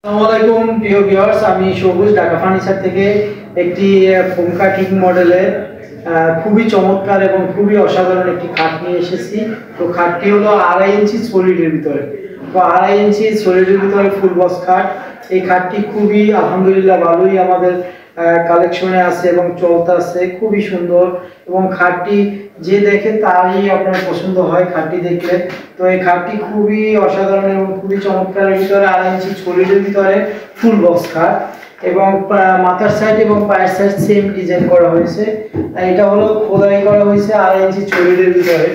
আসসালামু আলাইকুম প্রিয় ভিউয়ার্স, আমি সবুজ ঢাকা ফার্নিচার থেকে একটি ফোমকা ঠিক মডেলের খুবই চমৎকার এবং খুবই অসাধারণ একটি খাট নিয়ে এসেছি। তো খাটটি হলো 2.5 ইঞ্চি সলিডের ভিতরে। তো 2.5 ইঞ্চি সলিডের ভিতরে ফুল বক্স খাট। এই খাটটি খুবই আলহামদুলিল্লাহ ভালোই আমাদের কালেকশনে আছে এবং চলতে আছে, খুবই সুন্দর এবং খাটটি যে দেখে তারই আপনার পছন্দ হয় খাটটি দেখলে। তো এই খাটটি খুবই অসাধারণ এবং খুবই চমৎকারের ভিতরে 2.5 ইঞ্চি সলিডের ভিতরে ফুল বক্স খাট এবং মাথার সাইড এবং পায়ের সাইড সেম ডিজাইন করা হয়েছে। এটা হলো খোদাই করা হয়েছে 2.5 ইঞ্চি সলিডের ভিতরে।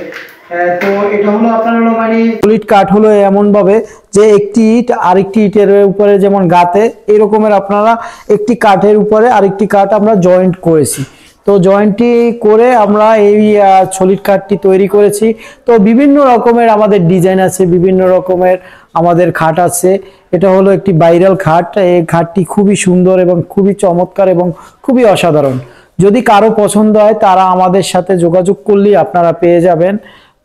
তো এটা হলো আপনার হলো মানে সলিড কাঠ হলো এমন ভাবে যে একটি ইট আরেকটি ইটের উপরে যেমন গাতে এরকমের আপনারা একটি কাঠের উপরে আরেকটি কাঠ আমরা জয়েন্ট করেছি। তো জয়েন্টটি করে আমরা এই সলিড কাঠটি তৈরি করেছি। তো বিভিন্ন রকমের আমাদের ডিজাইন আছে, বিভিন্ন রকমের আমাদের খাট আছে। এটা হলো একটি ভাইরাল খাট। এই খাটটি খুবই সুন্দর এবং খুবই চমৎকার এবং খুবই অসাধারণ। যদি কারো পছন্দ হয় তারা আমাদের সাথে যোগাযোগ করলেই আপনারা পেয়ে যাবেন।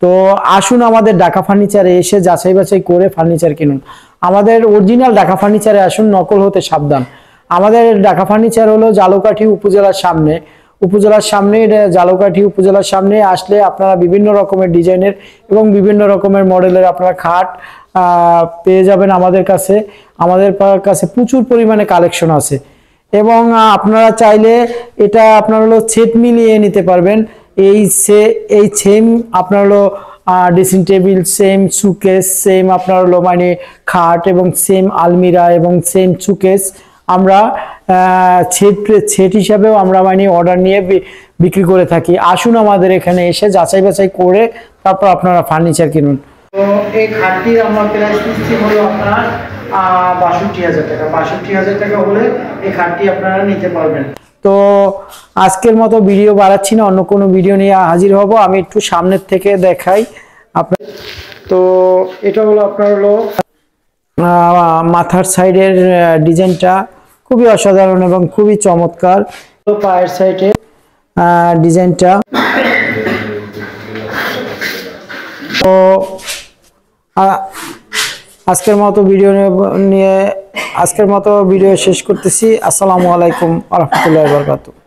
তো আসুন আমাদের ঢাকা ফার্নিচারে এসে যাচাই বাছাই করে ফার্নিচার কিনুন। আমাদের অরিজিনাল ঢাকা ফার্নিচারে আসুন, নকল হতে সাবধান। আমাদের ঢাকা ফার্নিচার হলো জালকাঠি উপজেলার সামনে। জালকাঠি উপজেলার সামনে আসলে আপনারা বিভিন্ন রকমের ডিজাইনের এবং বিভিন্ন রকমের মডেলের আপনারা খাট পেয়ে যাবেন আমাদের কাছে। আমাদের কাছে প্রচুর পরিমাণে কালেকশন আছে এবং আপনারা চাইলে এটা আপনার হলো সেট মিলিয়ে নিতে পারবেন। এই সেম আপনার হলো ড্রেসিং টেবিল, সেম সুকেস, সেম আপনার হলো মানে খাট এবং সেম আলমিরা এবং সেম সুকেস আমরা সেট হিসাবেও আমরা মানে অর্ডার নিয়ে বিক্রি করে থাকি। আসুন আমাদের এখানে এসে যাচাই বাছাই করে তারপর আপনারা ফার্নিচার কিনুন। তো এই খাটটির আমরা প্রাইস দিচ্ছি হলো আপনার ৬২,০০০ টাকা। ৬২,০০০ টাকা হলে এই খাটটি আপনারা নিতে পারবেন। তো আজকের মতো ভিডিও বাড়াচ্ছি না, অন্য কোনো ভিডিও নিয়ে হাজির হব। আমি একটু সামনের থেকে দেখাই আপনার। তো এটা হলো আপনার হলো মাথার সাইডের ডিজাইনটা খুবই অসাধারণ এবং খুবই চমৎকার। পায়ের সাইডের ডিজাইনটা। তো আজকের মতো ভিডিও শেষ করতেছি। আসসালামু আলাইকুম ওয়া রাহমাতুল্লাহি ওয়া বারাকাতুহু।